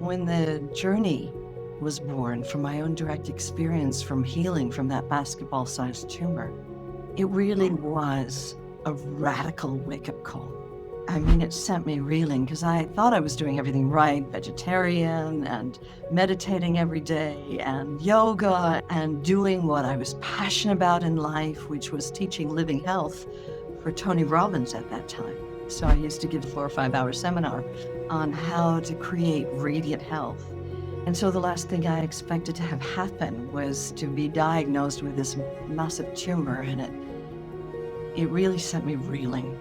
when the journey was born from my own direct experience from healing from that basketball-sized tumor, it really was a radical wake-up call. I mean, it sent me reeling because I thought I was doing everything right, vegetarian and meditating every day and yoga and doing what I was passionate about in life, which was teaching living health for Tony Robbins at that time. So I used to give a 4 or 5 hour seminar on how to create radiant health. And so the last thing I expected to have happen was to be diagnosed with this massive tumor, and it really sent me reeling.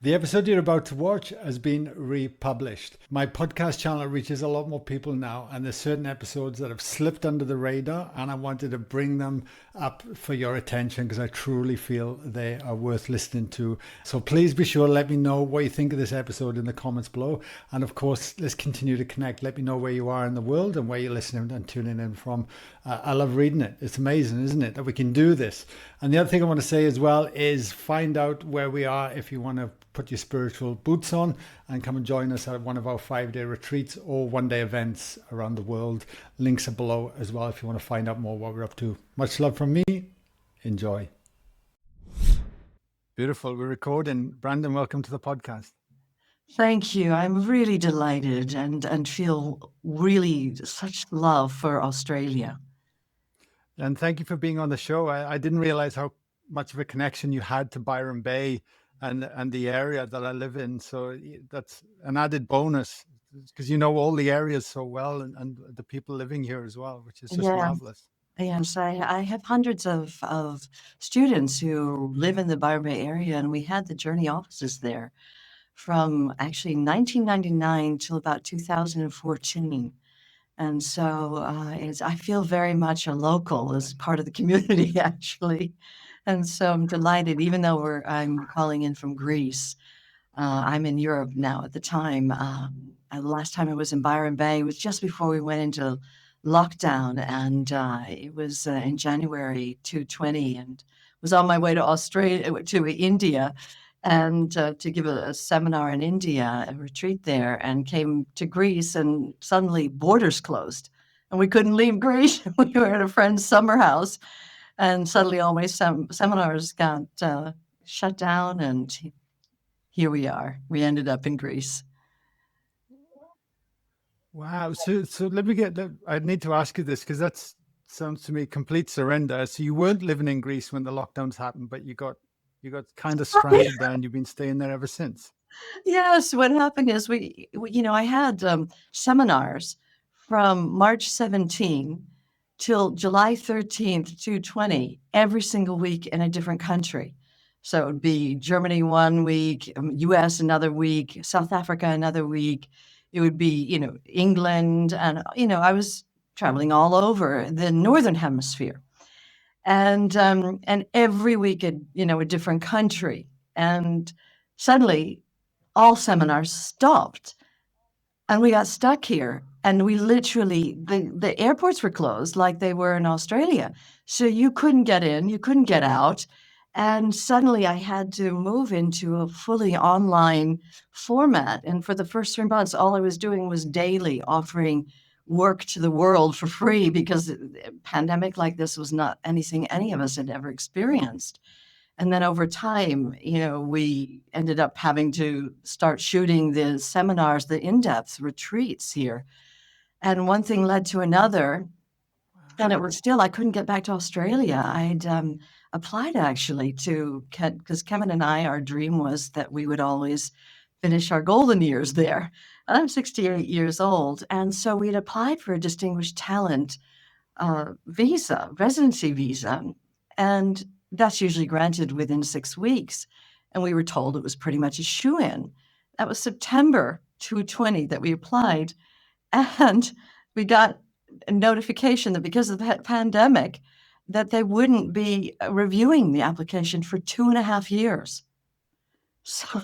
The episode you're about to watch has been republished. My podcast channel reaches a lot more people now, and there's certain episodes that have slipped under the radar, and I wanted to bring them up for your attention because I truly feel they are worth listening to. So please be sure to let me know what you think of this episode in the comments below. And of course, let's continue to connect. Let me know where you are in the world and where you're listening and tuning in from. I love reading it. It's amazing, isn't it, that we can do this? And the other thing I want to say as well is find out where we are if you want to put your spiritual boots on and come and join us at one of our 5-day retreats or 1-day events around the world. Links are below as well if you want to find out more what we're up to. Much love from me. Enjoy. Beautiful. We're recording. Brandon, welcome to the podcast. Thank you. I'm really delighted and feel really such love for Australia. And thank you for being on the show. I didn't realize how much of a connection you had to Byron Bay and the area that I live in. So that's an added bonus because you know all the areas so well and the people living here as well, which is just marvelous. Yes, I have hundreds of students who live in the Byron Bay area, and we had the Journey offices there from actually 1999 till about 2014. And so I feel very much a local as part of the community, actually. And so I'm delighted, even though I'm calling in from Greece. I'm in Europe now at the time. The last time I was in Byron Bay was just before we went into lockdown, and it was in January 2020, and was on my way to India, and to give a seminar in India, a retreat there, and came to Greece, and suddenly borders closed, and we couldn't leave Greece. We were at a friend's summer house, and suddenly all my seminars got shut down, and here we are. We ended up in Greece. Wow. So let me I need to ask you this because that sounds to me complete surrender. So you weren't living in Greece when the lockdowns happened, but you got kind of stranded there, and you've been staying there ever since. Yes, what happened is we I had seminars from March 17 till July 13th, 2020, every single week in a different country. So it would be Germany 1 week, US another week, South Africa another week. It would be, England, and, I was traveling all over the Northern Hemisphere. And every week, a different country. And suddenly, all seminars stopped, and we got stuck here. And we literally, the airports were closed like they were in Australia. So you couldn't get in, you couldn't get out. And suddenly I had to move into a fully online format. And for the first 3 months, all I was doing was daily offering work to the world for free, because a pandemic like this was not anything any of us had ever experienced. And then over time, we ended up having to start shooting the seminars, the in-depth retreats here. And one thing led to another. And it was still, I couldn't get back to Australia. I'd applied actually because Kevin and I, our dream was that we would always finish our golden years there. And I'm 68 years old. And so we'd applied for a distinguished talent residency visa. And that's usually granted within 6 weeks. And we were told it was pretty much a shoo-in. That was September 2020 that we applied. And we got a notification that because of the pandemic, that they wouldn't be reviewing the application for 2.5 years. So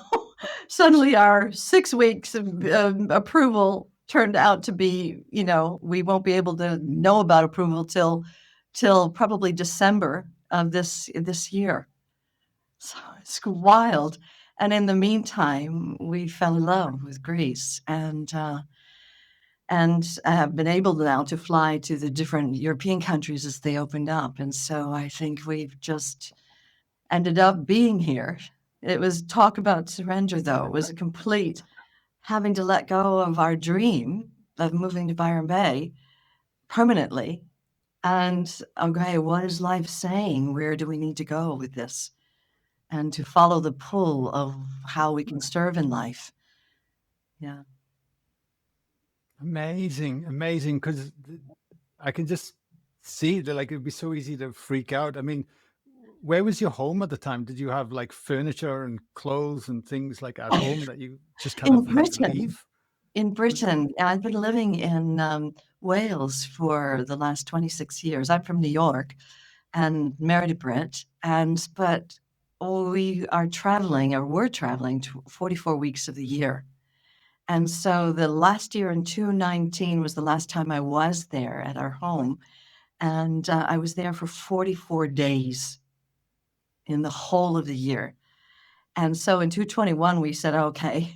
suddenly our 6 weeks of approval turned out to be, we won't be able to know about approval till probably December of this year. So it's wild. And in the meantime, we fell in love with Greece and have been able now to fly to the different European countries as they opened up. And so I think we've just ended up being here. It was talk about surrender, though. It was a complete having to let go of our dream of moving to Byron Bay permanently. And okay, what is life saying? Where do we need to go with this? And to follow the pull of how we can serve in life. Yeah. Amazing, amazing. Because I can just see that, like, it'd be so easy to freak out. I mean, where was your home at the time? Did you have like furniture and clothes and things like at home that you just kind In of had to Britain, leave? in Britain, I've been living in Wales for the last 26 years. I'm from New York and married a Brit, but we are traveling, or we're traveling, 44 weeks of the year. And so the last year in 2019 was the last time I was there at our home. And I was there for 44 days in the whole of the year. And so in 221, we said, okay,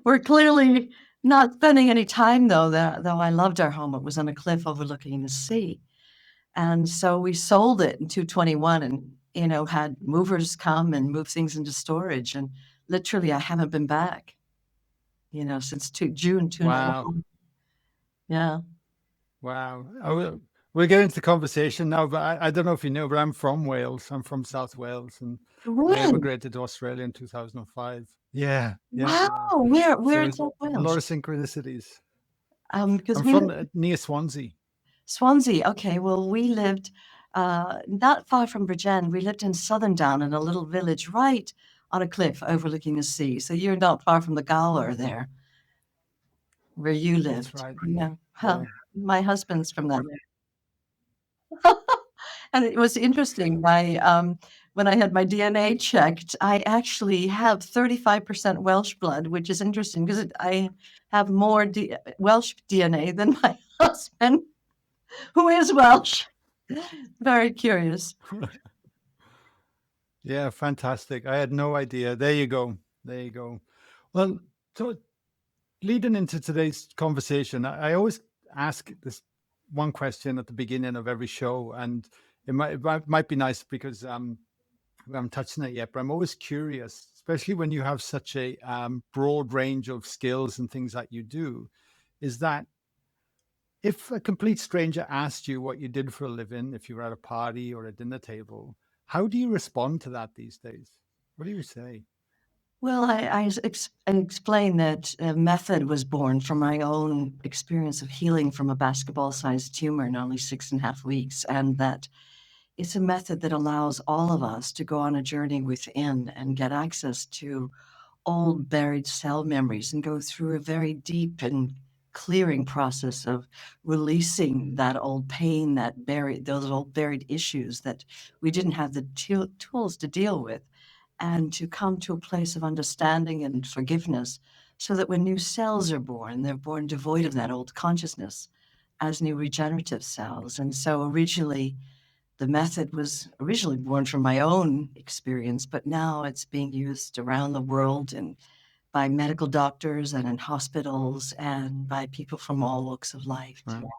we're clearly not spending any time, though I loved our home. It was on a cliff overlooking the sea. And so we sold it in 221 and, had movers come and move things into storage. And literally, I haven't been back, since June 291. Wow. Yeah. Wow. We'll get into the conversation now, but I don't know if you know, but I'm from Wales. I'm from South Wales, and I Really? immigrated to Australia in 2005. Yeah, yeah, Wow. yeah. Where So in there's South a lot Wales? of synchronicities. Because I'm we from near Swansea. Swansea. Okay. Well, we lived not far from Bridgend. We lived in Southerndown in a little village right on a cliff overlooking the sea. So you're not far from the Gawler there, where you That's lived. right. Yeah. Huh. Yeah. My husband's from that. And it was interesting. When I had my DNA checked, I actually have 35% Welsh blood, which is interesting because I have more Welsh DNA than my husband, who is Welsh. Very curious. Yeah, fantastic. I had no idea. There you go. There you go. Well, so leading into today's conversation, I always ask this one question at the beginning of every show, and it might be nice because we haven't touched on it yet, but I'm always curious, especially when you have such a broad range of skills and things that you do, is that if a complete stranger asked you what you did for a living, if you were at a party or a dinner table, how do you respond to that these days? What do you say? Well, I explained that method was born from my own experience of healing from a basketball-sized tumor in only 6.5 weeks, and that it's a method that allows all of us to go on a journey within and get access to old buried cell memories and go through a very deep and clearing process of releasing that old pain, those old buried issues that we didn't have the tools to deal with, and to come to a place of understanding and forgiveness so that when new cells are born, they're born devoid of that old consciousness as new regenerative cells. And so originally, the method was originally born from my own experience, but now it's being used around the world and by medical doctors and in hospitals and by people from all walks of life to Wow.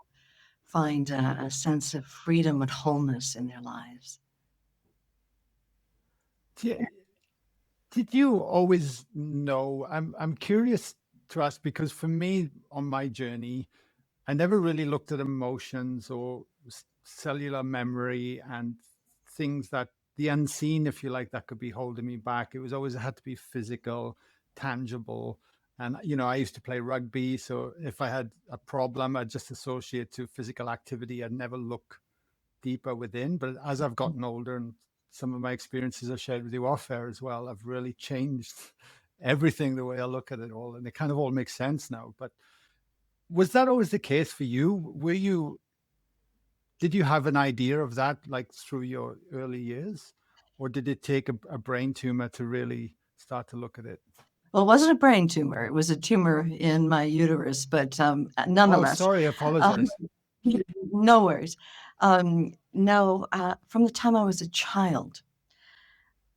find a sense of freedom and wholeness in their lives. Did you always know? I'm curious to ask because for me on my journey, I never really looked at emotions or cellular memory and things that the unseen, if you like, that could be holding me back. It was always it had to be physical, tangible. And I used to play rugby, so if I had a problem, I'd just associate to physical activity. I'd never look deeper within. But as I've gotten older and some of my experiences I've shared with you off air as well, I've really changed everything the way I look at it all. And it kind of all makes sense now. But was that always the case for you? Did you have an idea of that like through your early years? Or did it take a brain tumor to really start to look at it? Well, it wasn't a brain tumor. It was a tumor in my uterus, but Oh, nonetheless, sorry, I um, apologize. no worries. No, from the time I was a child,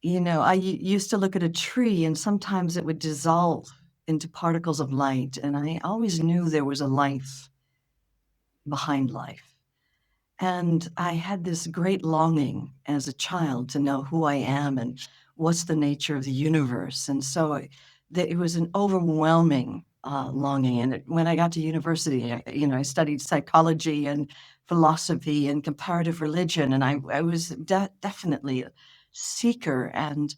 I used to look at a tree and sometimes it would dissolve into particles of light. And I always knew there was a life behind life. And I had this great longing as a child to know who I am and what's the nature of the universe. And so it was an overwhelming longing. And when I got to university, I studied psychology and philosophy and comparative religion, and I was definitely a seeker. And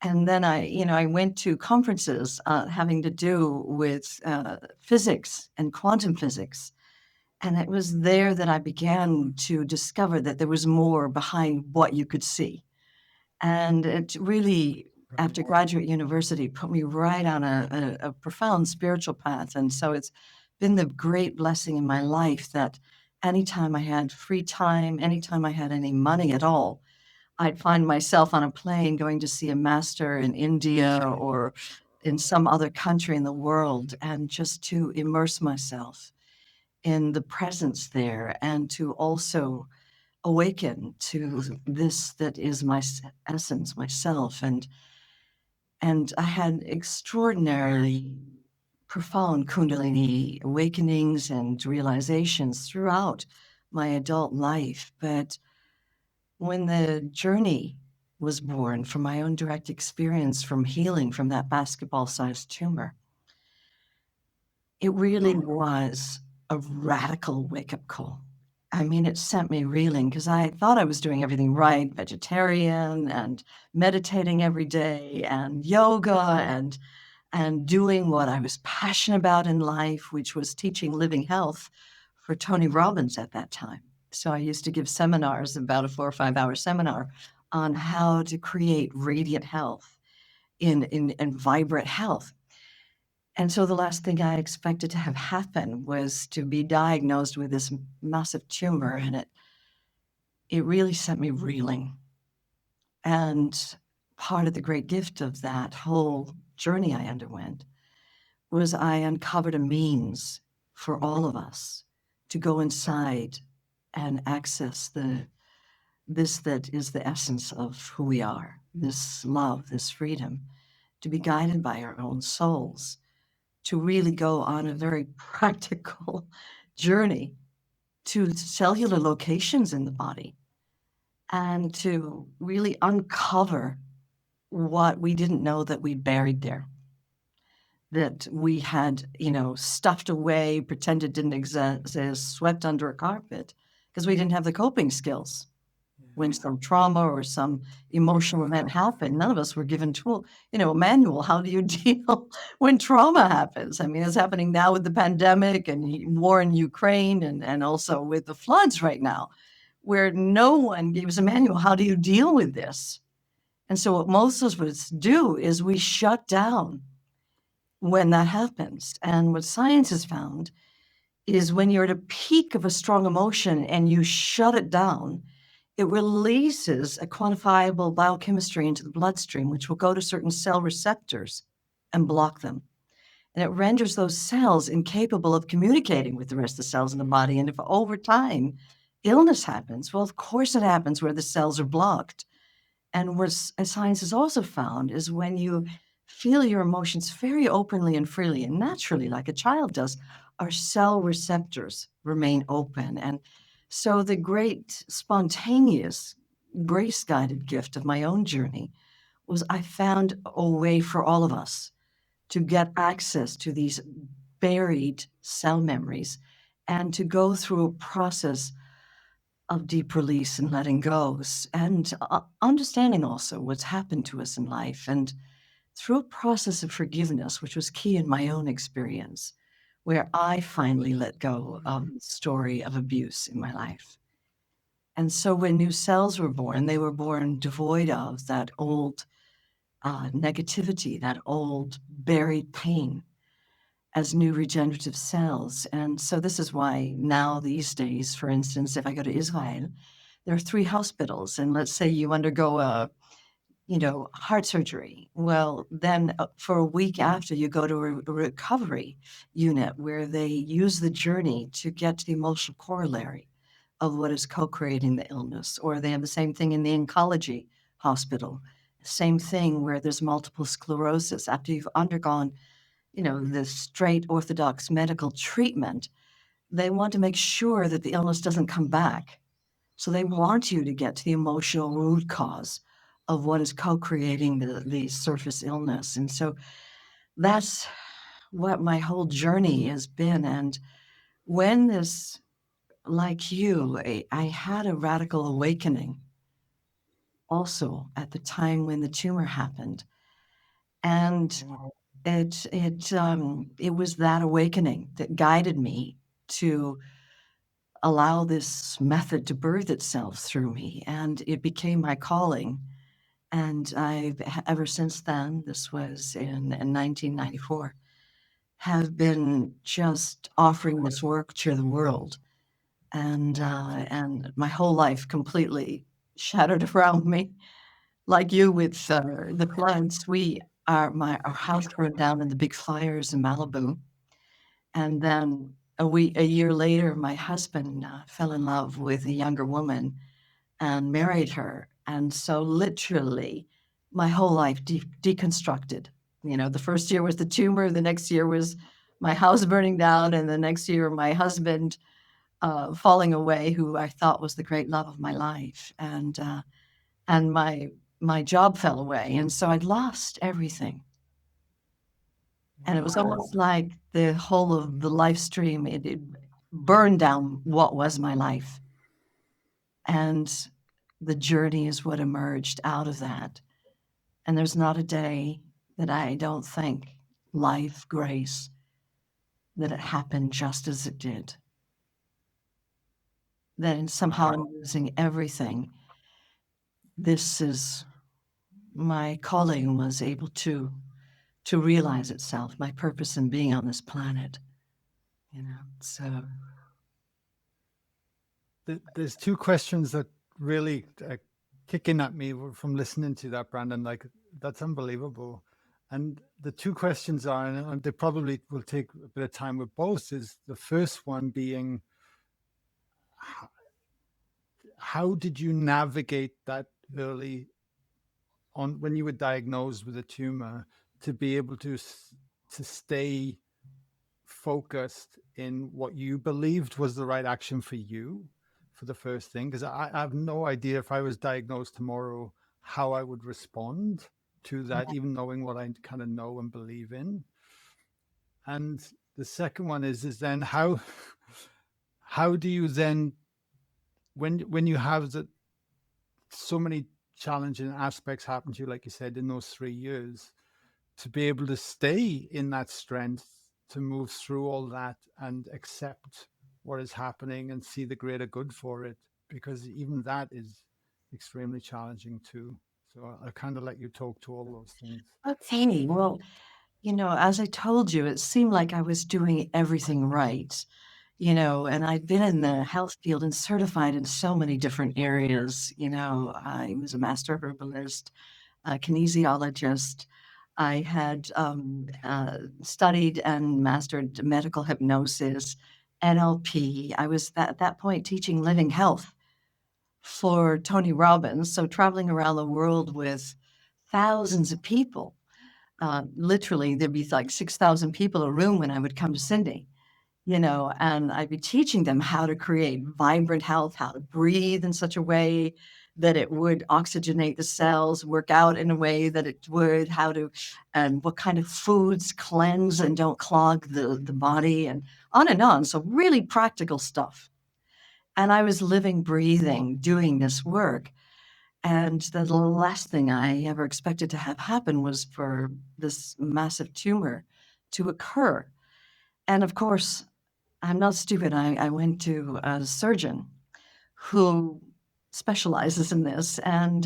then I went to conferences having to do with physics and quantum physics. And it was there that I began to discover that there was more behind what you could see. And it really, after graduate university, put me right on a profound spiritual path. And so it's been the great blessing in my life that anytime I had free time, anytime I had any money at all, I'd find myself on a plane going to see a master in India or in some other country in the world, and just to immerse myself in the presence there and to also awaken to this that is my essence, myself. And I had extraordinarily profound Kundalini awakenings and realizations throughout my adult life. But when the journey was born from my own direct experience from healing from that basketball-sized tumor, it really was a radical wake-up call. I mean, it sent me reeling because I thought I was doing everything right, vegetarian and meditating every day and yoga and doing what I was passionate about in life, which was teaching living health for Tony Robbins at that time. So I used to give seminars, about a 4 or 5 hour seminar on how to create radiant health in vibrant health. And so the last thing I expected to have happen was to be diagnosed with this massive tumor, and it really sent me reeling. And part of the great gift of that whole journey I underwent was I uncovered a means for all of us to go inside and access this that is the essence of who we are, this love, this freedom, to be guided by our own souls, to really go on a very practical journey to cellular locations in the body and to really uncover what we didn't know that we buried there, that we had, stuffed away, pretended didn't exist, swept under a carpet because we didn't have the coping skills. When some trauma or some emotional event happened, none of us were given a manual. How do you deal when trauma happens? I mean, it's happening now with the pandemic and war in Ukraine and also with the floods right now, where no one gave us a manual. How do you deal with this? And so what most of us do is we shut down when that happens. And what science has found is when you're at a peak of a strong emotion and you shut it down, it releases a quantifiable biochemistry into the bloodstream, which will go to certain cell receptors and block them. And it renders those cells incapable of communicating with the rest of the cells in the body. And if over time illness happens, well, of course it happens where the cells are blocked. And what science has also found is when you feel your emotions very openly and freely and naturally, like a child does, our cell receptors remain open. And so the great spontaneous grace-guided gift of my own journey was I found a way for all of us to get access to these buried cell memories and to go through a process of deep release and letting go and understanding also what's happened to us in life, and through a process of forgiveness, which was key in my own experience, where I finally let go of the story of abuse in my life. And so when new cells were born, they were born devoid of that old negativity, that old buried pain, as new regenerative cells. And so this is why now these days, for instance, if I go to Israel, there are 3 hospitals, and let's say you undergo a heart surgery. Well, then for a week after, you go to a recovery unit where they use the journey to get to the emotional corollary of what is co-creating the illness. Or they have the same thing in the oncology hospital. Same thing where there's multiple sclerosis. After you've undergone, the straight orthodox medical treatment, they want to make sure that the illness doesn't come back. So they want you to get to the emotional root cause of what is co-creating the surface illness. And so that's what my whole journey has been. And when this, like you, I had a radical awakening also at the time when the tumor happened. And it was that awakening that guided me to allow this method to birth itself through me, and it became my calling. And I've ever since then, this was in 1994, have been just offering this work to the world, and my whole life completely shattered around me. Like you with the floods, our house burned down in the big fires in Malibu, and then a year later, my husband fell in love with a younger woman and married her, and so literally, my whole life deconstructed. The first year was the tumor, the next year was my house burning down, and the next year, my husband falling away, who I thought was the great love of my life, and my job fell away, and so I'd lost everything. And it was almost like the whole of the life stream, it burned down what was my life. And the journey is what emerged out of that. And there's not a day that I don't think life, grace, that it happened just as it did. That somehow I'm losing everything. This is my calling was able to realize itself, my purpose in being on this planet. So There's two questions that really kicking at me from listening to that, Brandon. Like, that's unbelievable. And the two questions are, and they probably will take a bit of time with both, is the first one being, how did you navigate that early on when you were diagnosed with a tumor to be able to stay focused in what you believed was the right action for you, for the first thing? Because I have no idea if I was diagnosed tomorrow how I would respond to that, even knowing what I kind of know and believe in. And the second one is then how do you then, when you have so many challenging aspects happen to you, like you said, in those 3 years, to be able to stay in that strength, to move through all that and accept what is happening and see the greater good for it, because even that is extremely challenging too. So I kind of let you talk to all those things. okay, well, as I told you, it seemed like I was doing everything right, and I'd been in the health field and certified in so many different areas. I was a master herbalist, a kinesiologist. I had studied and mastered medical hypnosis, NLP. I was at that point teaching living health for Tony Robbins, so traveling around the world with thousands of people. Literally, there'd be like 6,000 people in a room when I would come to Sydney, and I'd be teaching them how to create vibrant health, how to breathe in such a way that it would oxygenate the cells, work out in a way that it would, and what kind of foods cleanse and don't clog the body, and on and on. So really practical stuff. And I was living, breathing, doing this work. And the last thing I ever expected to have happen was for this massive tumor to occur. And of course, I'm not stupid. I went to a surgeon who specializes in this. And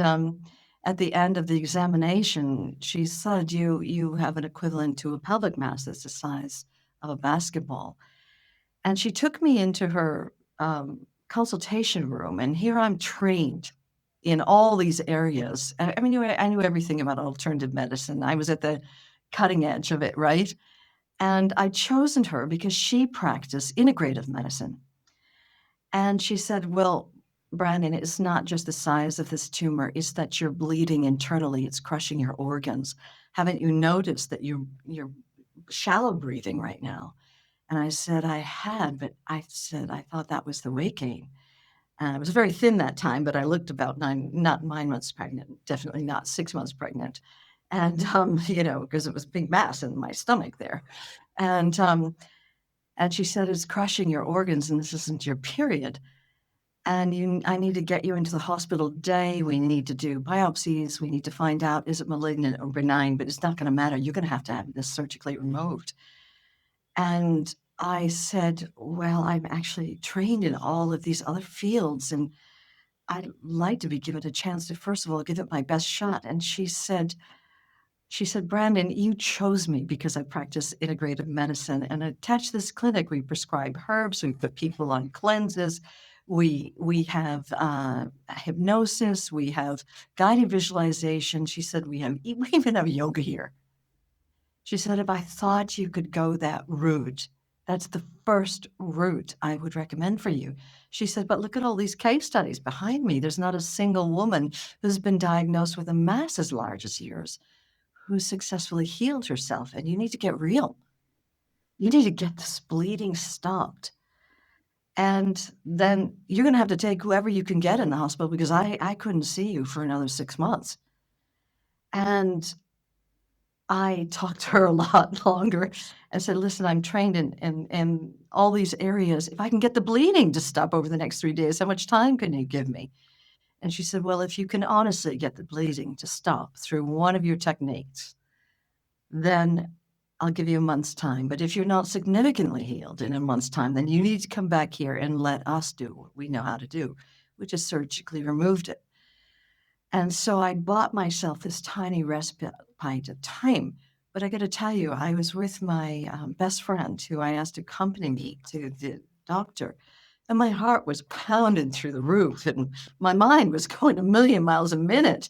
at the end of the examination, she said, you have an equivalent to a pelvic mass that's the size of a basketball. And she took me into her consultation room. And here I'm trained in all these areas. I mean, I knew everything about alternative medicine. I was at the cutting edge of it, right? And I'd chosen her because she practiced integrative medicine. And she said, well, Brandon, it's not just the size of this tumor, it's that you're bleeding internally, it's crushing your organs. Haven't you noticed that you're shallow breathing right now? And I said, I had, but I said, I thought that was the weight gain. I was very thin that time, but I looked about not 9 months pregnant, definitely not 6 months pregnant. And, because it was a big mass in my stomach there. And, and she said, it's crushing your organs and this isn't your period. And I need to get you into the hospital today. We need to do biopsies. We need to find out, is it malignant or benign? But it's not going to matter. You're going to have this surgically removed. And I said, well, I'm actually trained in all of these other fields, and I'd like to be given a chance to, first of all, give it my best shot. And she said, Brandon, you chose me because I practice integrative medicine. And attached to this clinic, we prescribe herbs, we put people on cleanses, we have hypnosis, we have guided visualization. She said, we even have yoga here. She said, if I thought you could go that route, that's the first route I would recommend for you. She said, but look at all these case studies behind me. There's not a single woman who's been diagnosed with a mass as large as yours who successfully healed herself. And you need to get real. You need to get this bleeding stopped. And then you're going to have to take whoever you can get in the hospital because I couldn't see you for another 6 months. And I talked to her a lot longer and said, listen, I'm trained in all these areas. If I can get the bleeding to stop over the next 3 days, how much time can you give me? And she said, well, if you can honestly get the bleeding to stop through one of your techniques, then I'll give you a month's time. But if you're not significantly healed in a month's time, then you need to come back here and let us do what we know how to do, which is surgically removed it. And so I bought myself this tiny respite of time. But I got to tell you, I was with my best friend who I asked to accompany me to the doctor. And my heart was pounding through the roof and my mind was going a million miles a minute.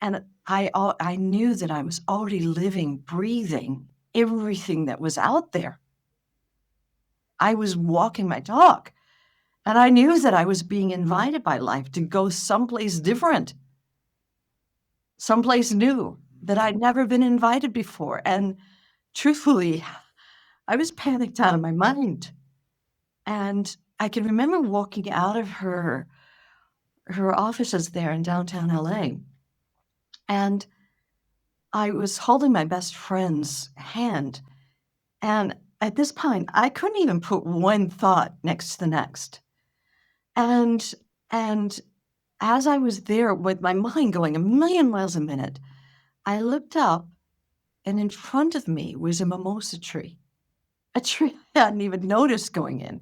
And I knew that I was already living, breathing everything that was out there. I was walking my talk. And I knew that I was being invited by life to go someplace different, someplace new that I'd never been invited before. And truthfully, I was panicked out of my mind. And I can remember walking out of her offices there in downtown LA. And I was holding my best friend's hand. And at this point, I couldn't even put one thought next to the next. And as I was there with my mind going a million miles a minute, I looked up and in front of me was a mimosa tree, a tree I hadn't even noticed going in.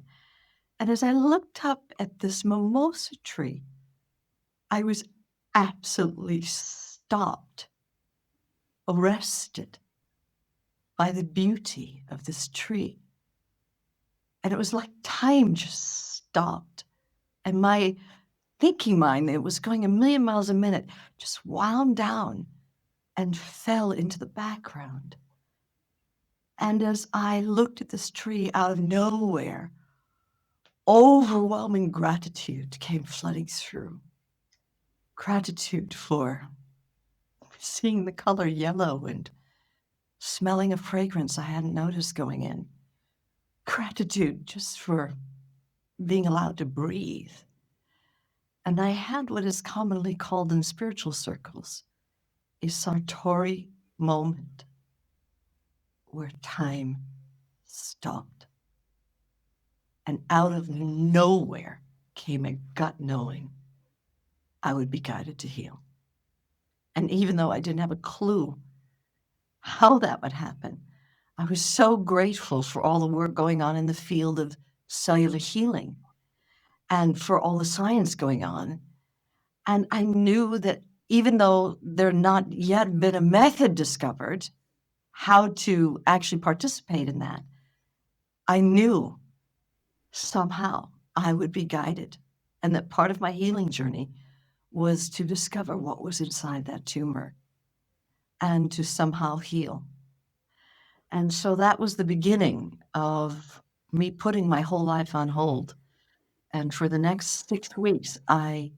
And as I looked up at this mimosa tree, I was absolutely stopped, arrested by the beauty of this tree. And it was like time just stopped. And my thinking mind, that was going a million miles a minute, just wound down and fell into the background. And as I looked at this tree out of nowhere, overwhelming gratitude came flooding through. Gratitude for seeing the color yellow and smelling a fragrance I hadn't noticed going in. Gratitude just for being allowed to breathe. And I had what is commonly called in spiritual circles a Sartori moment where time stopped. And out of nowhere came a gut knowing I would be guided to heal. And even though I didn't have a clue how that would happen, I was so grateful for all the work going on in the field of cellular healing and for all the science going on. And I knew that even though there not yet been a method discovered how to actually participate in that, I knew somehow I would be guided. And that part of my healing journey was to discover what was inside that tumor and to somehow heal. And so that was the beginning of me putting my whole life on hold And for the next 6 weeks, I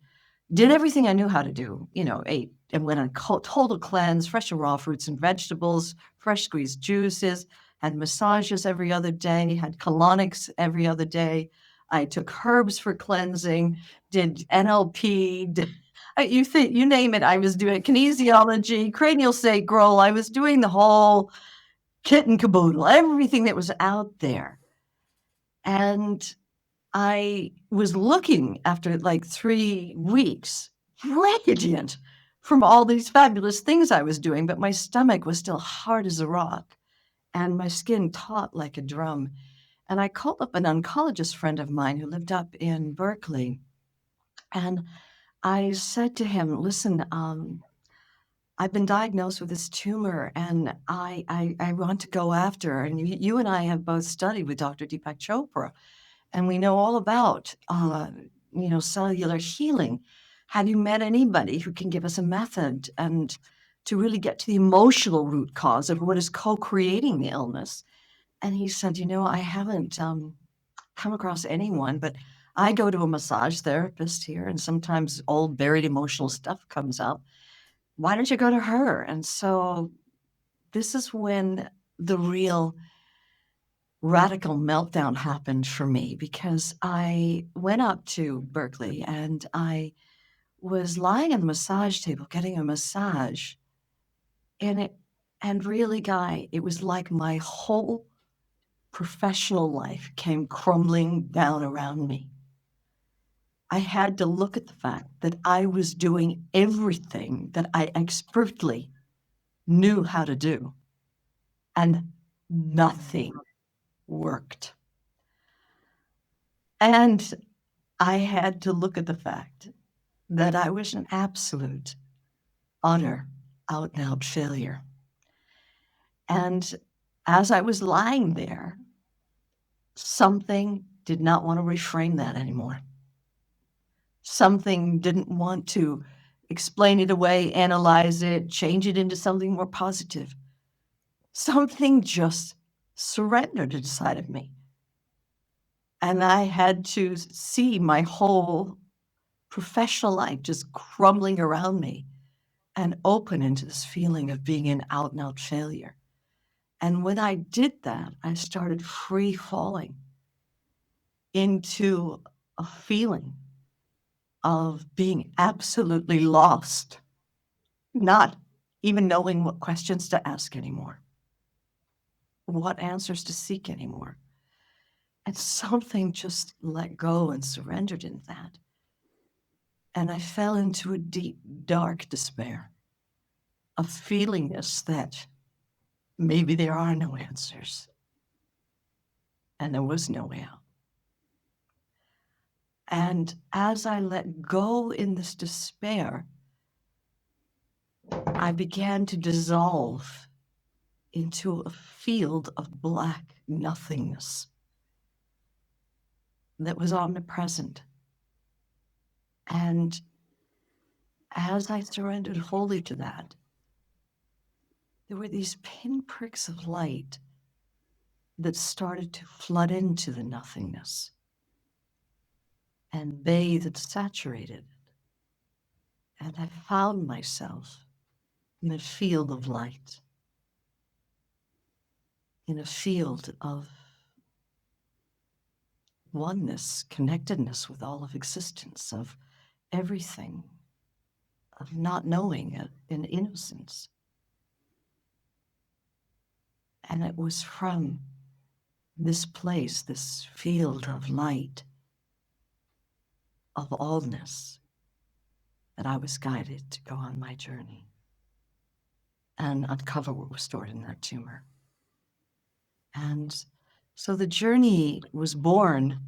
did everything I knew how to do, ate and went on total cleanse, fresh and raw fruits and vegetables, fresh squeezed juices, had massages every other day, had colonics every other day. I took herbs for cleansing, did NLP, you name it. I was doing kinesiology, cranial sacral. I was doing the whole kit and caboodle, everything that was out there. And I was looking after like 3 weeks, radiant from all these fabulous things I was doing, but my stomach was still hard as a rock and my skin taut like a drum. And I called up an oncologist friend of mine who lived up in Berkeley. And I said to him, listen, I've been diagnosed with this tumor and I want to go after, and you and I have both studied with Dr. Deepak Chopra, and we know all about, cellular healing. Have you met anybody who can give us a method and to really get to the emotional root cause of what is co-creating the illness? And he said, I haven't come across anyone, but I go to a massage therapist here, and sometimes old buried emotional stuff comes up. Why don't you go to her? And so this is when the real radical meltdown happened for me, because I went up to Berkeley and I was lying on the massage table getting a massage. And really, Guy, it was like my whole professional life came crumbling down around me. I had to look at the fact that I was doing everything that I expertly knew how to do, and nothing worked. And I had to look at the fact that I was an absolute, utter, out and out failure. And as I was lying there, something did not want to reframe that anymore. Something didn't want to explain it away, analyze it, change it into something more positive. Something just surrendered inside of me. And I had to see my whole professional life just crumbling around me and open into this feeling of being an out and out failure. And when I did that, I started free falling into a feeling of being absolutely lost, not even knowing what questions to ask anymore, what answers to seek anymore. And something just let go and surrendered in that. And I fell into a deep, dark despair of feelingness that maybe there are no answers. And there was no way out. And as I let go in this despair, I began to dissolve into a field of black nothingness that was omnipresent. And as I surrendered wholly to that, there were these pinpricks of light that started to flood into the nothingness and bathe and saturated it. And I found myself in a field of light, in a field of oneness, connectedness with all of existence, of everything, of not knowing it, in innocence. And it was from this place, this field of light, of allness, that I was guided to go on my journey and uncover what was stored in that tumor. And so the journey was born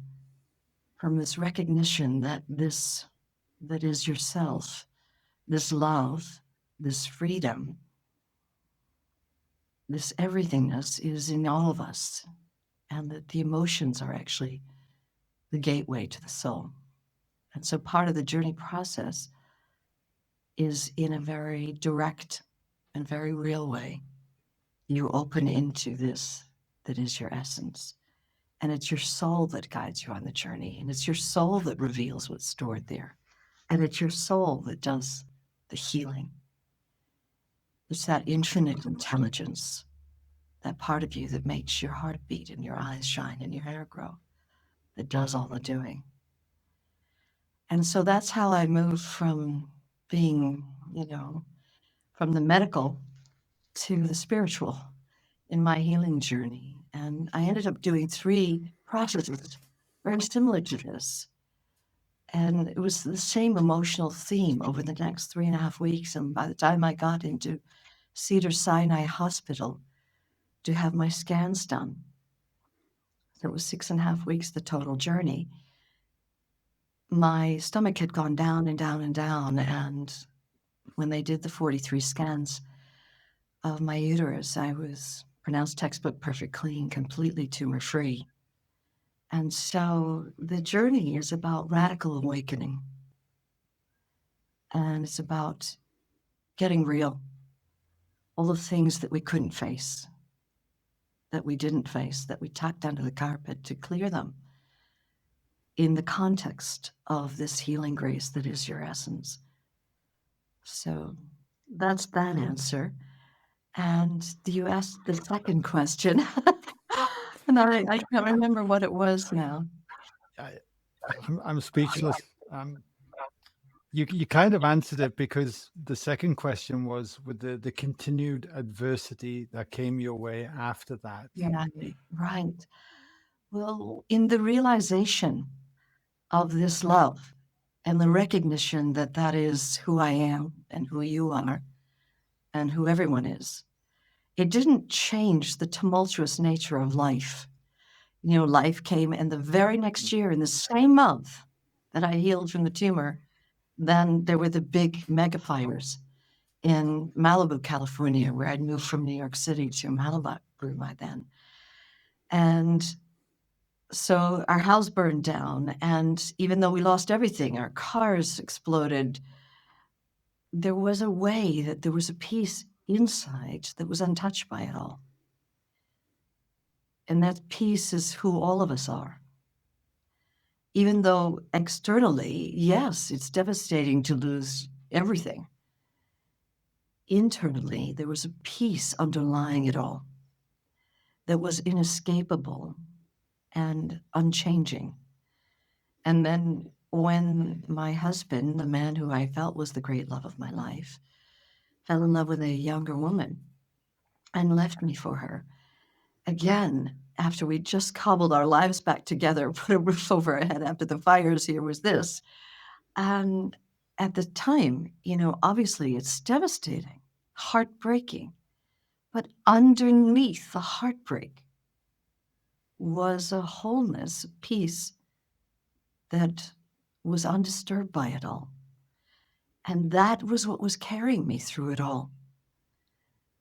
from this recognition that this that is yourself, this love, this freedom, this everythingness is in all of us, and that the emotions are actually the gateway to the soul. And so part of the journey process is in a very direct and very real way. You open into this that is your essence, And it's your soul that guides you on the journey. And it's your soul that reveals what's stored there. And it's your soul that does the healing. It's that infinite intelligence, that part of you that makes your heart beat and your eyes shine and your hair grow, that does all the doing. And so that's how I moved from being, from the medical to the spiritual in my healing journey. And I ended up doing 3 processes very similar to this. And it was the same emotional theme over the next 3.5 weeks. And by the time I got into Cedars-Sinai Hospital to have my scans done, so it was 6.5 weeks, the total journey, my stomach had gone down and down and down. And when they did the 43 scans of my uterus, I was pronounced textbook perfect clean, completely tumor-free. And so the journey is about radical awakening. And it's about getting real. All the things that we couldn't face, that we didn't face, that we tucked under the carpet to clear them in the context of this healing grace that is your essence. So that's that answer. And you asked the second question, and I can't remember what it was now. I'm speechless. You kind of answered it, because the second question was with the continued adversity that came your way after that. Yeah, right. Well, in the realization of this love and the recognition that that is who I am and who you are and who everyone is, it didn't change the tumultuous nature of life. Life came, and the very next year, in the same month that I healed from the tumor, then there were the big mega fires in Malibu, California, where I'd moved from New York City to Malibu by then. And so our house burned down, and even though we lost everything, our cars exploded, there was a way that there was a peace inside that was untouched by it all. And that peace is who all of us are. Even though externally, yes, it's devastating to lose everything. Internally, there was a peace underlying it all that was inescapable and unchanging. And then when my husband, the man who I felt was the great love of my life, fell in love with a younger woman and left me for her, again, after we just cobbled our lives back together, put a roof over our head after the fires, here was this. And at the time, obviously it's devastating, heartbreaking. But underneath the heartbreak was a wholeness, a peace that was undisturbed by it all. And that was what was carrying me through it all.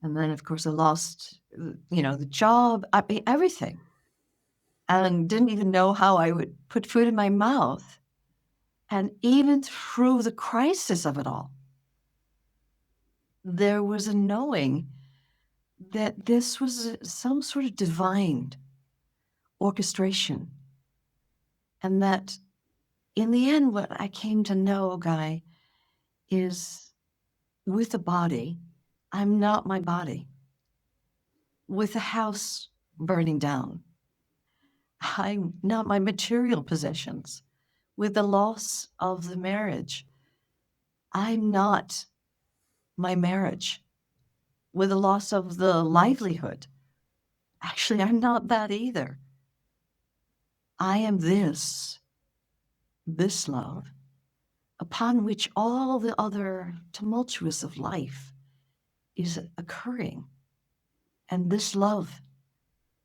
And then, of course, I lost, the job, everything. And didn't even know how I would put food in my mouth. And even through the crisis of it all, there was a knowing that this was some sort of divine orchestration. And that in the end, what I came to know, Guy, is with the body, I'm not my body. With the house burning down, I'm not my material possessions. With the loss of the marriage, I'm not my marriage. With the loss of the livelihood, actually, I'm not that either. I am this love, upon which all the other tumultuous of life is occurring. And this love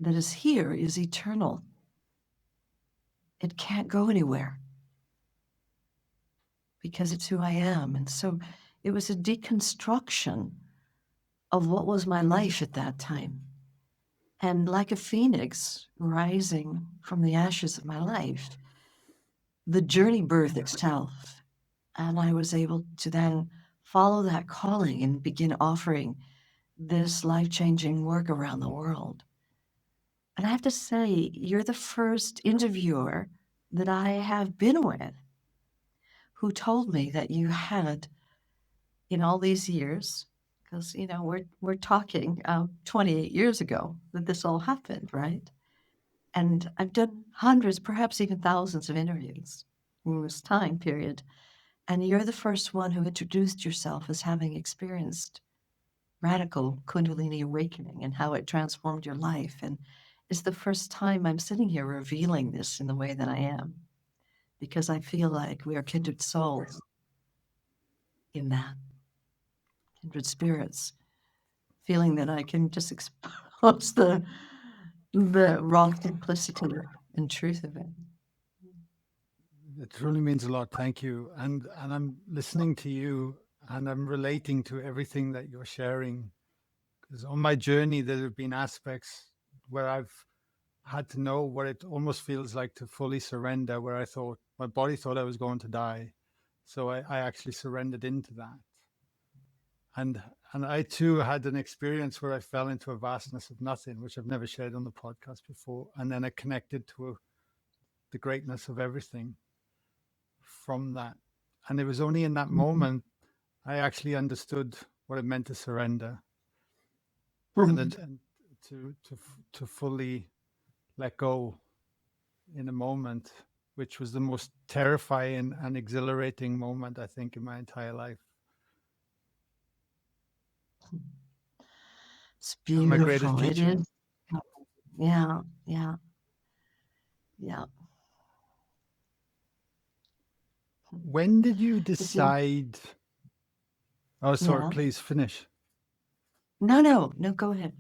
that is here is eternal. It can't go anywhere because it's who I am. And so it was a deconstruction of what was my life at that time. And like a phoenix rising from the ashes of my life, the journey birthed itself. And I was able to then follow that calling and begin offering this life-changing work around the world. And I have to say, you're the first interviewer that I have been with who told me that you had, in all these years, because we're talking 28 years ago that this all happened, right? And I've done hundreds, perhaps even thousands of interviews in this time period. And you're the first one who introduced yourself as having experienced radical Kundalini awakening and how it transformed your life. And it's the first time I'm sitting here revealing this in the way that I am, because I feel like we are kindred souls in that, kindred spirits, feeling that I can just expose the raw simplicity and truth of it. It truly means a lot. Thank you. And I'm listening to you and I'm relating to everything that you're sharing. Because on my journey, there have been aspects where I've had to know what it almost feels like to fully surrender, where I thought my body thought I was going to die. So I actually surrendered into that. And I too had an experience where I fell into a vastness of nothing, which I've never shared on the podcast before. And then I connected to the greatness of everything from that. And it was only in that moment I actually understood what it meant to surrender and to fully let go in a moment, which was the most terrifying and exhilarating moment I think in my entire life. It's And my greatest beautiful. It teacher. is. Yeah, yeah, yeah. When did you Did you? decide? Oh, sorry, Yeah. please finish. No, go ahead.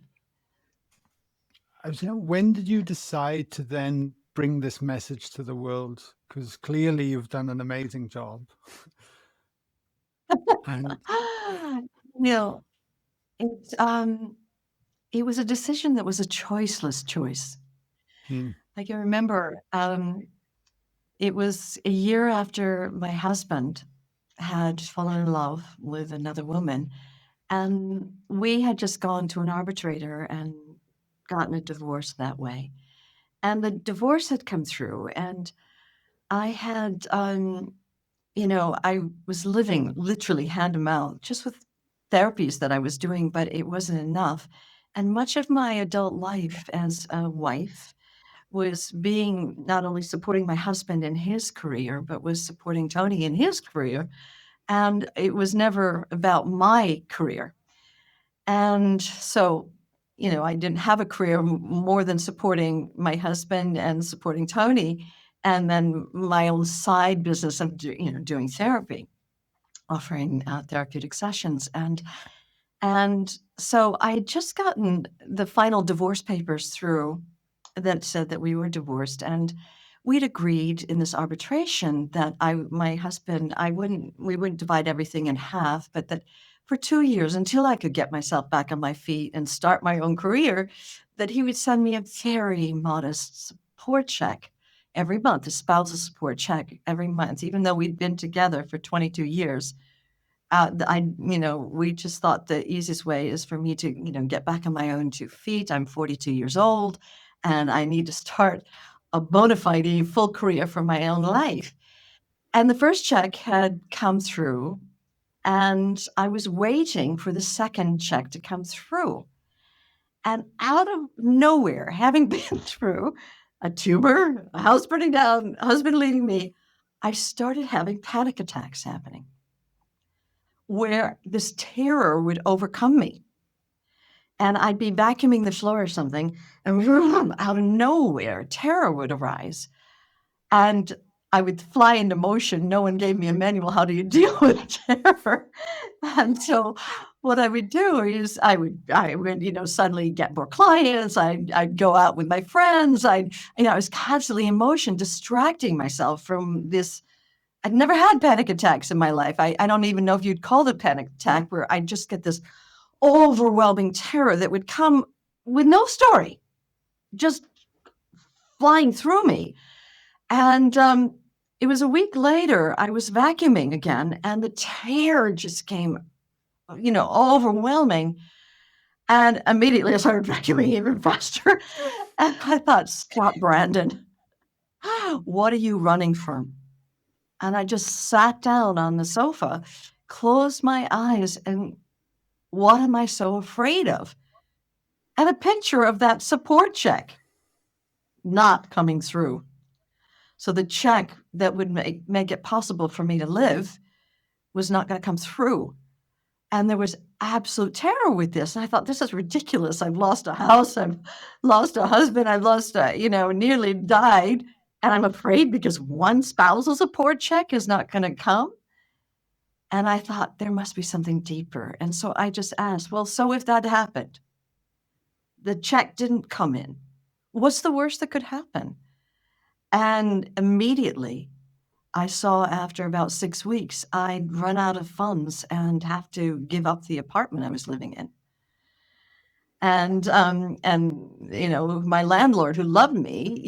I was, when did you decide to then bring this message to the world? Because clearly you've done an amazing job. And No, it's it was a decision that was a choiceless choice. I can remember it was a year after my husband had fallen in love with another woman, and we had just gone to an arbitrator and gotten a divorce that way. And the divorce had come through, and I had, I was living literally hand to mouth just with therapies that I was doing, but it wasn't enough. And much of my adult life as a wife was being not only supporting my husband in his career, but was supporting Tony in his career. And it was never about my career. And so, I didn't have a career more than supporting my husband and supporting Tony, and then my own side business of doing therapy, offering therapeutic sessions. And so I had just gotten the final divorce papers through that said that we were divorced, and we'd agreed in this arbitration that my husband, we wouldn't divide everything in half, but that for 2 years, until I could get myself back on my feet and start my own career, that he would send me a very modest support check every month, a spousal support check every month, even though we'd been together for 22 years. We just thought the easiest way is for me to, get back on my own 2 feet. I'm 42 years old, and I need to start a bona fide full career for my own life. And the first check had come through, and I was waiting for the second check to come through. And out of nowhere, having been through a tumor, a house burning down, a husband leaving me, I started having panic attacks happening, where this terror would overcome me. And I'd be vacuuming the floor or something, and out of nowhere, terror would arise. And I would fly into motion. No one gave me a manual. How do you deal with terror? And so what I would do is I would, suddenly get more clients. I'd go out with my friends. I was constantly in motion, distracting myself from this. I'd never had panic attacks in my life. I don't even know if you'd call it a panic attack, where I'd just get this overwhelming terror that would come with no story, just flying through me. And it was a week later, I was vacuuming again, and the terror just came, overwhelming. And immediately I started vacuuming even faster. And I thought, stop, Brandon. What are you running from? And I just sat down on the sofa, closed my eyes, and what am I so afraid of? And a picture of that support check not coming through. So the check that would make it possible for me to live was not going to come through. And there was absolute terror with this. And I thought, this is ridiculous. I've lost a house. I've lost a husband. I've lost, nearly died. And I'm afraid because one spousal support check is not going to come. And I thought there must be something deeper. And so I just asked, well, so if that happened, the check didn't come in, what's the worst that could happen? And immediately I saw after about 6 weeks, I'd run out of funds and have to give up the apartment I was living in. And my landlord, who loved me,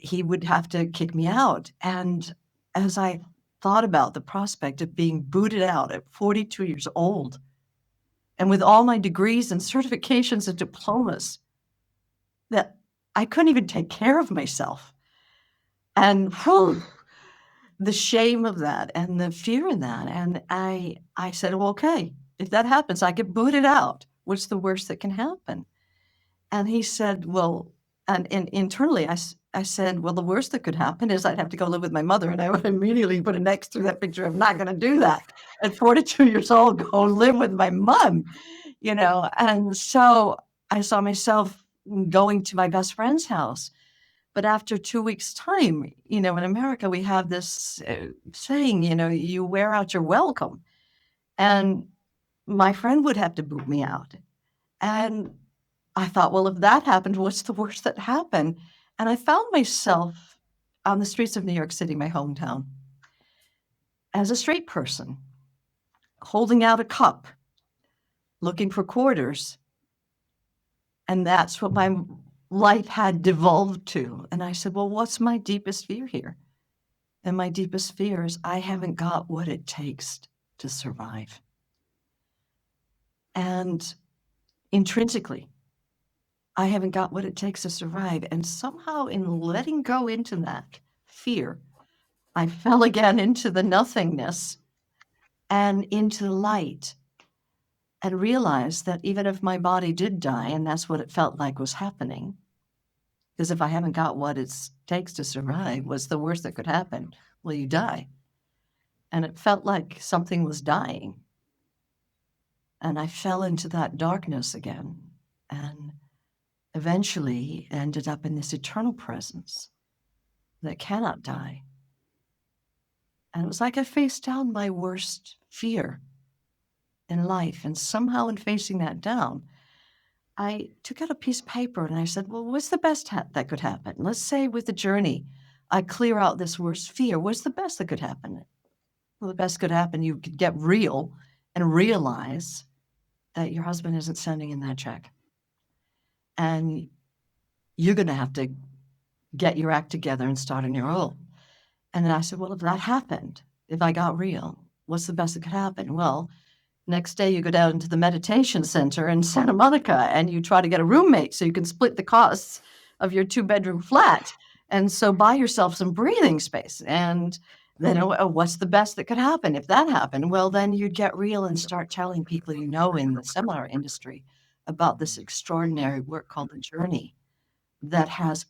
he would have to kick me out. And as I thought about the prospect of being booted out at 42 years old, and with all my degrees and certifications and diplomas, that I couldn't even take care of myself. And the shame of that and the fear in that. And I said, well, okay, if that happens, I get booted out. What's the worst that can happen? And he said, well, and internally I said, well, the worst that could happen is I'd have to go live with my mother. And I would immediately put an X through that picture. I'm not going to do that. At 42 years old, go live with my mom, And so I saw myself going to my best friend's house. But after 2 weeks' time, in America, we have this saying, you wear out your welcome. And my friend would have to boot me out. And I thought, well, if that happened, what's the worst that happened? And I found myself on the streets of New York City, my hometown, as a straight person, holding out a cup, looking for quarters. And that's what my life had devolved to. And I said, well, what's my deepest fear here? And my deepest fear is I haven't got what it takes to survive. And intrinsically, I haven't got what it takes to survive. And somehow in letting go into that fear, I fell again into the nothingness and into the light, and realized that even if my body did die, and that's what it felt like was happening, because if I haven't got what it takes to survive, what's the worst that could happen? Well, you die. And it felt like something was dying. And I fell into that darkness again, and eventually ended up in this eternal presence that cannot die. And it was like I faced down my worst fear in life. And somehow in facing that down, I took out a piece of paper and I said, well, what's the best that could happen? Let's say with the journey, I clear out this worst fear. What's the best that could happen? Well, the best could happen, you could get real and realize that your husband isn't sending in that check. And you're going to have to get your act together and start on your own. And then I said, well, if that happened, if I got real, what's the best that could happen? Well, next day you go down to the meditation center in Santa Monica and you try to get a roommate so you can split the costs of your 2-bedroom flat. And so buy yourself some breathing space. And then what's the best that could happen? If that happened, well, then you'd get real and start telling people in the seminar industry about this extraordinary work called the journey that has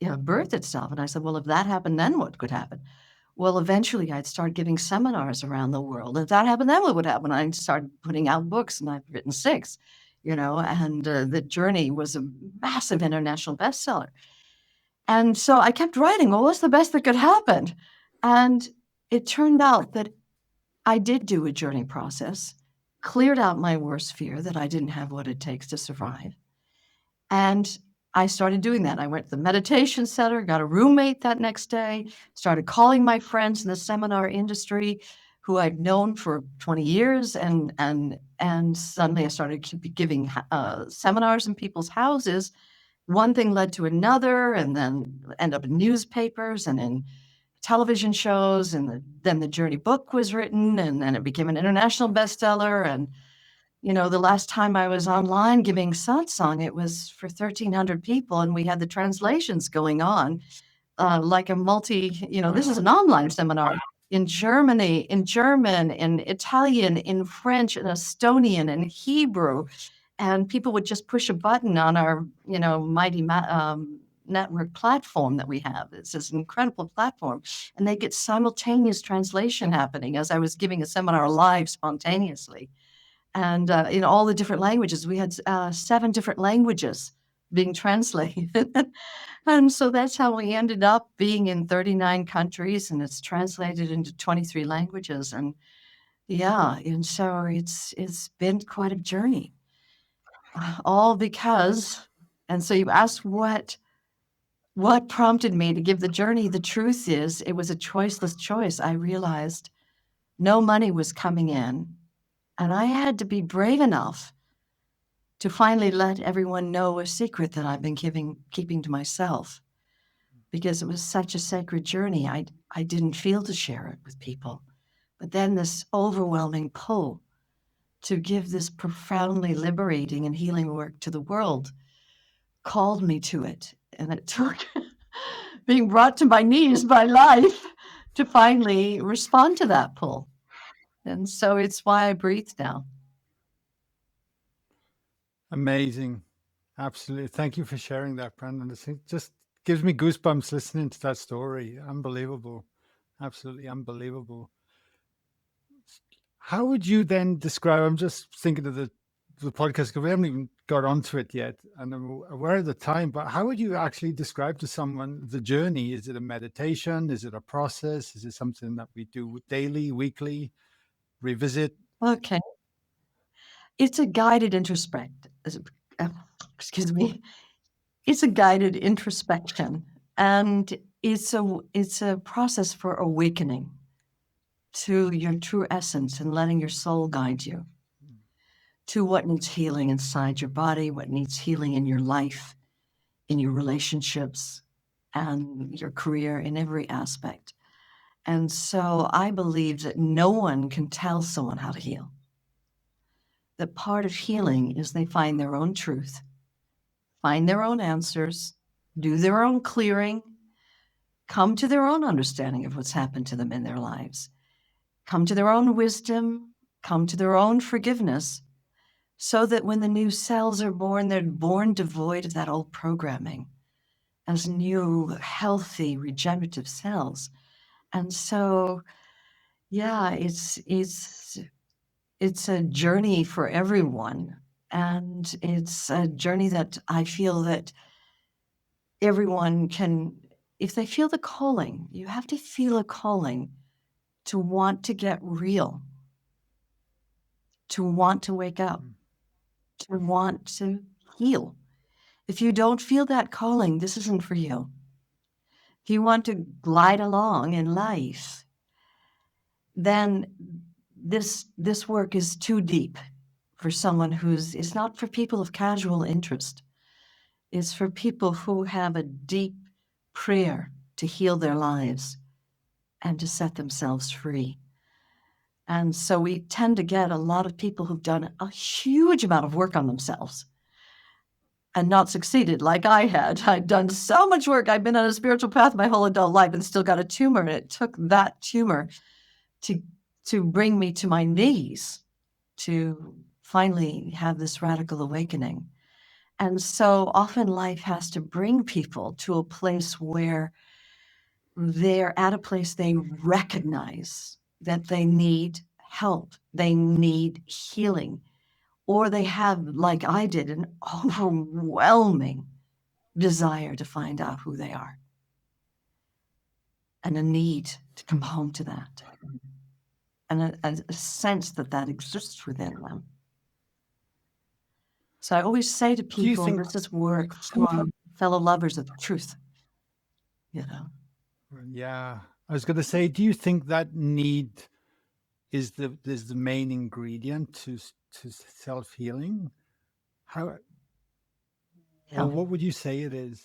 birthed itself. And I said, well, if that happened, then what could happen? Well, eventually I'd start giving seminars around the world. If that happened, then what would happen? I'd start putting out books, and I've written 6, and the journey was a massive international bestseller. And so I kept writing, well, what's the best that could happen? And it turned out that I did do a journey process, cleared out my worst fear that I didn't have what it takes to survive. And I started doing that. I went to the meditation center, got a roommate that next day, started calling my friends in the seminar industry who I'd known for 20 years. And suddenly I started giving seminars in people's houses. One thing led to another, and then end up in newspapers and in television shows. And then the Journey book was written, and then it became an international bestseller. And The last time I was online giving satsang, it was for 1,300 people, and we had the translations going on, like a this is an online seminar in Germany, in German, in Italian, in French, in Estonian, in Hebrew. And people would just push a button on our, mighty network platform that we have. It's this incredible platform. And they get simultaneous translation happening as I was giving a seminar live spontaneously. And in all the different languages, we had 7 different languages being translated. And so that's how we ended up being in 39 countries, and it's translated into 23 languages. And and so it's been quite a journey. All because, and so you asked what prompted me to give the journey. The truth is, it was a choiceless choice. I realized no money was coming in, and I had to be brave enough to finally let everyone know a secret that I've been keeping to myself, because it was such a sacred journey. I didn't feel to share it with people. But then this overwhelming pull to give this profoundly liberating and healing work to the world called me to it. And it took being brought to my knees by life to finally respond to that pull. And so it's why I breathe now. Amazing. Absolutely. Thank you for sharing that, Brandon. It just gives me goosebumps listening to that story. Unbelievable. Absolutely unbelievable. How would you then describe? I'm just thinking of the podcast because we haven't even got onto it yet, and I'm aware of the time. But how would you actually describe to someone the journey? Is it a meditation? Is it a process? Is it something that we do daily, weekly, revisit? Okay. It's a guided excuse me. It's a guided introspection, and it's a process for awakening to your true essence and letting your soul guide you to what needs healing inside your body, what needs healing in your life, in your relationships, and your career, in every aspect. And so I believe that no one can tell someone how to heal. That part of healing is they find their own truth, find their own answers, do their own clearing, come to their own understanding of what's happened to them in their lives, come to their own wisdom, come to their own forgiveness, so that when the new cells are born, they're born devoid of that old programming as new, healthy, regenerative cells. And so, it's a journey for everyone. And it's a journey that I feel that everyone can, if they feel the calling, you have to feel a calling to want to get real, to want to wake up, to want to heal. If you don't feel that calling, this isn't for you. If you want to glide along in life, then this work is too deep for someone it's not for people of casual interest. It's for people who have a deep prayer to heal their lives and to set themselves free. And so we tend to get a lot of people who've done a huge amount of work on themselves and not succeeded like I had. I'd done so much work. I've been on a spiritual path my whole adult life and still got a tumor. And it took that tumor to bring me to my knees to finally have this radical awakening. And so often life has to bring people to a place where they're at a place they recognize that they need help, they need healing, or they have, like I did, an overwhelming desire to find out who they are and a need to come home to that, and a sense that exists within them. So I always say to people, this is work for fellow lovers of the truth, Yeah, I was going to say, do you think that need is the main ingredient to self healing? How, Yeah. or what would you say it is?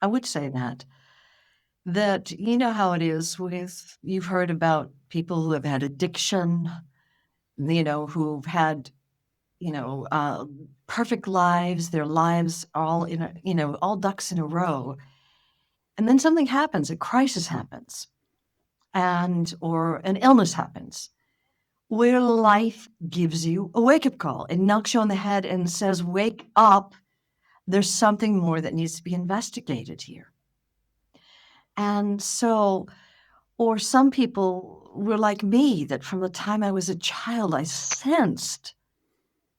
I would say that you know how it is with, you've heard about people who have had addiction, who've had, perfect lives, their lives all all ducks in a row. And then something happens, a crisis happens, or an illness happens, where life gives you a wake-up call. It knocks you on the head and says, wake up. There's something more that needs to be investigated here. And so, or some people were like me, that from the time I was a child, I sensed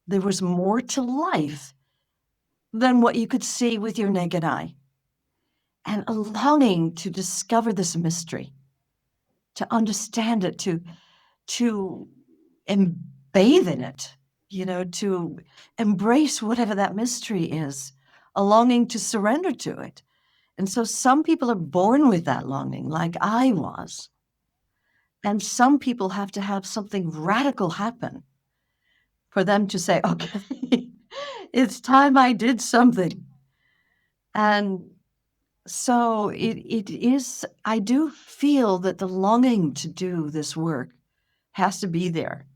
there was more to life than what you could see with your naked eye. And a longing to discover this mystery, to understand it, to bathe in it, to embrace whatever that mystery is, a longing to surrender to it. And so some people are born with that longing, like I was. And some people have to have something radical happen for them to say, okay, it's time I did something. And so it is, I do feel that the longing to do this work has to be there.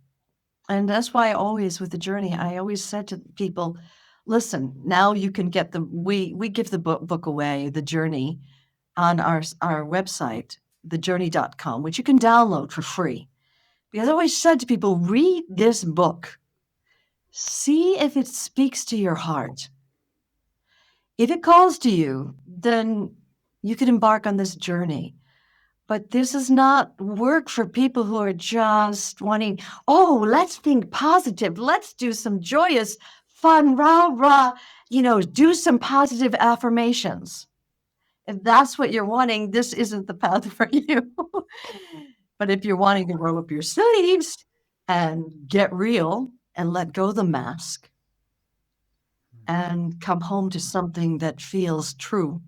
And that's why with the journey, I always said to people, listen, now you can get we give the book away, The Journey, on our website, thejourney.com, which you can download for free. Because I always said to people, read this book. See if it speaks to your heart. If it calls to you, then you can embark on this journey. But this is not work for people who are just wanting, let's think positive. Let's do some joyous, fun, rah, do some positive affirmations. If that's what you're wanting, this isn't the path for you. But if you're wanting to roll up your sleeves and get real and let go the mask and come home to something that feels true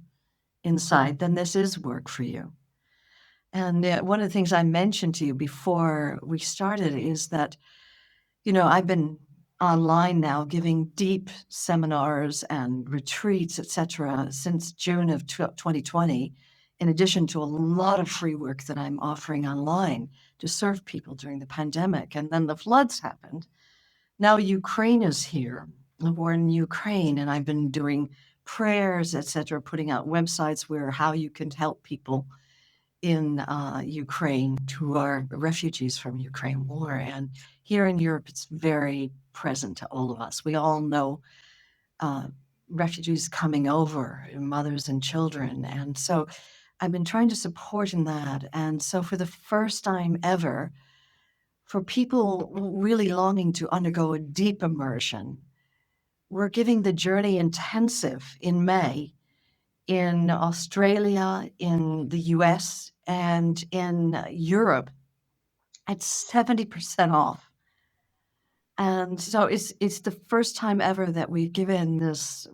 inside, then this is work for you. And one of the things I mentioned to you before we started is that, I've been online now giving deep seminars and retreats, etc., since June of 2020, in addition to a lot of free work that I'm offering online to serve people during the pandemic. And then the floods happened. Now Ukraine is here. We're in Ukraine, and I've been doing prayers, etc., putting out websites where how you can help people in Ukraine who are refugees from Ukraine war. And here in Europe, it's very present to all of us. We all know refugees coming over, mothers and children. And so I've been trying to support in that. And so for the first time ever, for people really longing to undergo a deep immersion, we're giving the Journey Intensive in May in Australia, in the US, and in Europe at 70% off. And so it's the first time ever that we've given this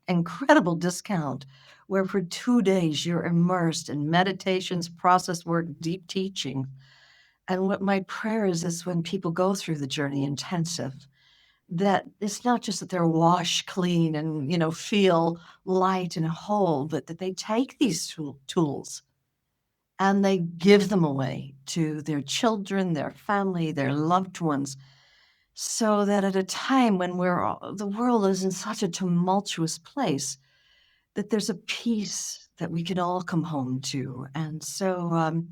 incredible discount where for 2 days you're immersed in meditations, process work, deep teaching. And what my prayer is when people go through the Journey Intensive, that it's not just that they're washed clean and, feel light and whole, but that they take these tools and they give them away to their children, their family, their loved ones, so that at a time when the world is in such a tumultuous place, that there's a peace that we can all come home to. And so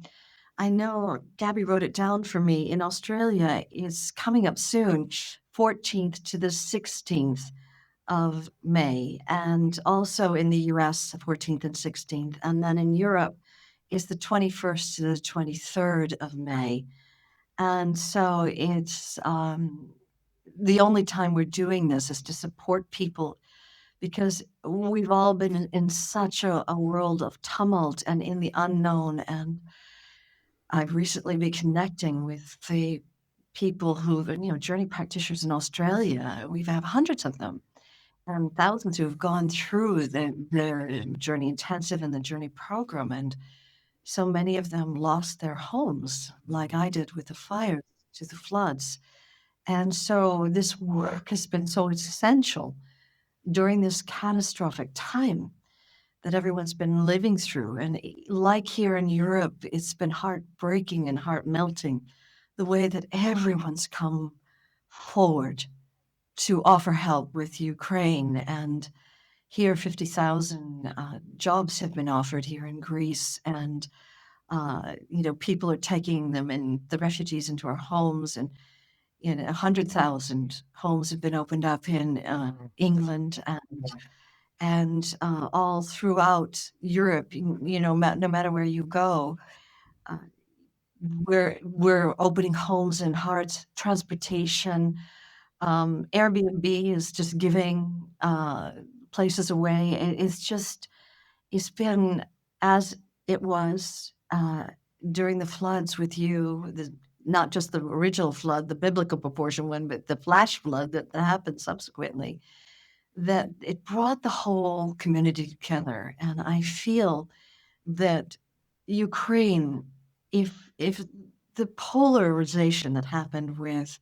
I know Gabby wrote it down for me. In Australia, it's coming up soon, 14th to the 16th of May, and also in the US, 14th and 16th. And then in Europe, is the 21st to the 23rd of May. And so it's the only time we're doing this is to support people, because we've all been in such a world of tumult and in the unknown. And I've recently been connecting with the people who, journey practitioners in Australia. We have hundreds of them and thousands who have gone through their Journey Intensive and the Journey program. And so many of them lost their homes, like I did with the fires, to the floods. And so this work has been so essential during this catastrophic time that everyone's been living through. And like here in Europe, it's been heartbreaking and heart melting the way that everyone's come forward to offer help with Ukraine. And here, 50,000 jobs have been offered here in Greece. And, people are taking them and the refugees into our homes. And 100,000 homes have been opened up in England and all throughout Europe. No matter where you go, uh, we're opening homes and hearts, transportation. Airbnb is just giving places away. It's been as it was during the floods with you, not just the original flood, the biblical proportion one, but the flash flood that happened subsequently, that it brought the whole community together. And I feel that Ukraine, if the polarization that happened with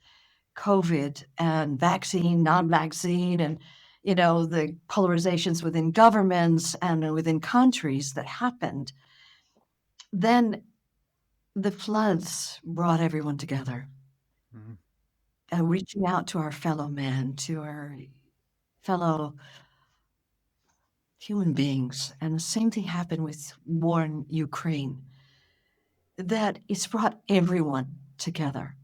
COVID and vaccine, non-vaccine, and the polarizations within governments and within countries that happened, then the floods brought everyone together. Mhm. And reaching out to our fellow men, to our fellow human beings. And the same thing happened with war in Ukraine, that it's brought everyone together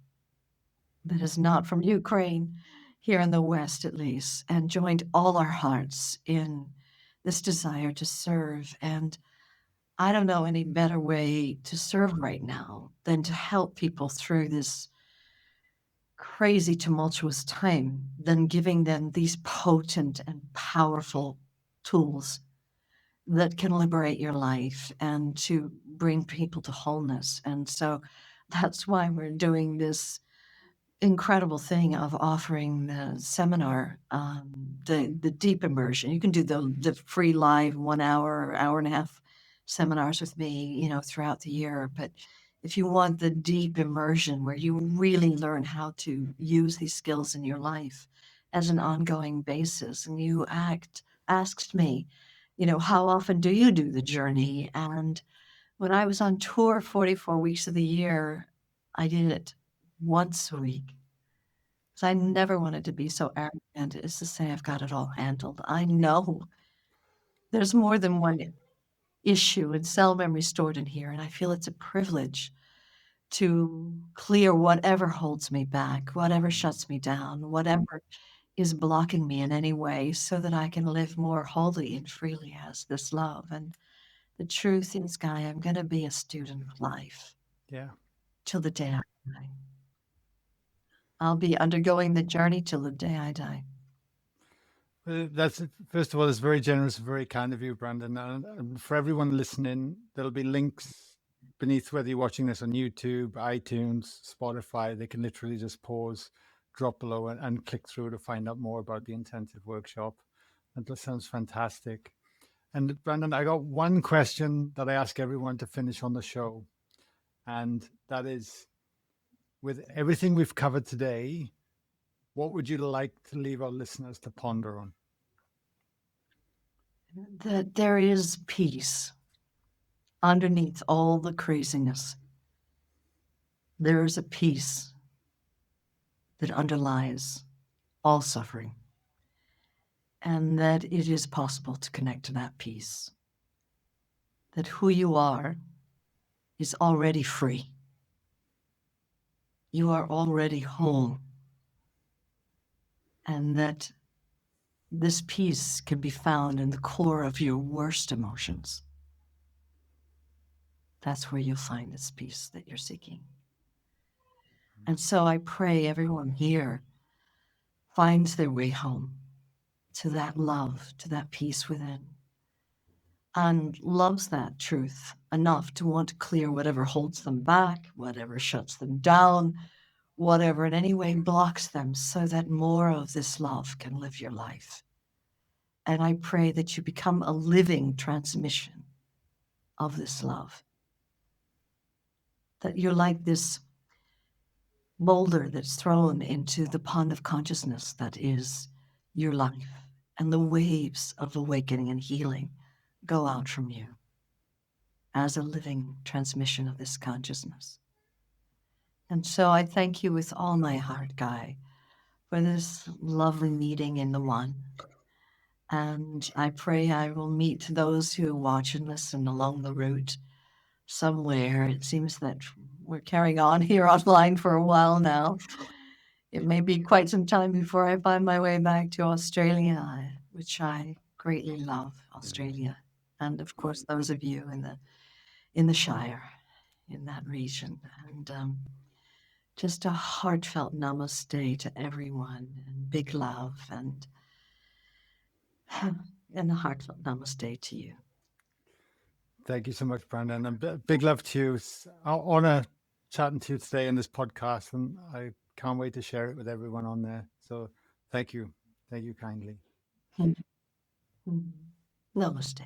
that is not from Ukraine, here in the West at least, and joined all our hearts in this desire to serve. And I don't know any better way to serve right now than to help people through this crazy, tumultuous time, than giving them these potent and powerful tools that can liberate your life and to bring people to wholeness. And so that's why we're doing this incredible thing of offering the seminar, the deep immersion. You can do the free live 1 hour, hour and a half seminars with me, throughout the year. But if you want the deep immersion where you really learn how to use these skills in your life as an ongoing basis, and you asked me, how often do you do the journey? And when I was on tour 44 weeks of the year, I did it once a week. So I never wanted to be so arrogant as to say I've got it all handled. I know there's more than one issue and cell memory stored in here, and I feel it's a privilege to clear whatever holds me back, whatever shuts me down, whatever is blocking me in any way, so that I can live more wholly and freely as this love. And the truth is, Guy, I'm going to be a student of life Yeah. till the day I die. I'll be undergoing the journey till the day I die. That's first of all, it's very generous, very kind of you, Brandon. And for everyone listening, there'll be links beneath, whether you're watching this on YouTube, iTunes, Spotify. They can literally just pause, drop below, and click through to find out more about the intensive workshop. And that sounds fantastic. And Brandon, I got one question that I ask everyone to finish on the show, and that is, with everything we've covered today, what would you like to leave our listeners to ponder on? That there is peace underneath all the craziness. There is a peace that underlies all suffering, and that it is possible to connect to that peace. That who you are is already free. You are already whole, and that this peace can be found in the core of your worst emotions. That's where you'll find this peace that you're seeking. And so I pray everyone here finds their way home to that love, to that peace within, and loves that truth enough to want to clear whatever holds them back, whatever shuts them down, whatever in any way blocks them, so that more of this love can live your life. And I pray that you become a living transmission of this love, that you're like this boulder that's thrown into the pond of consciousness that is your life, and the waves of awakening and healing go out from you as a living transmission of this consciousness. And so I thank you with all my heart, Guy, for this lovely meeting in the One. And I pray I will meet those who watch and listen along the route somewhere. It seems that we're carrying on here online for a while now. It may be quite some time before I find my way back to Australia, which I greatly love, Australia. And of course, those of you in the Shire, in that region. And just a heartfelt namaste to everyone, and big love, and a heartfelt namaste to you. Thank you so much, Brandon. And big love to you. It's an honor chatting to you today in this podcast, and I can't wait to share it with everyone on there. So thank you. Thank you kindly. Namaste.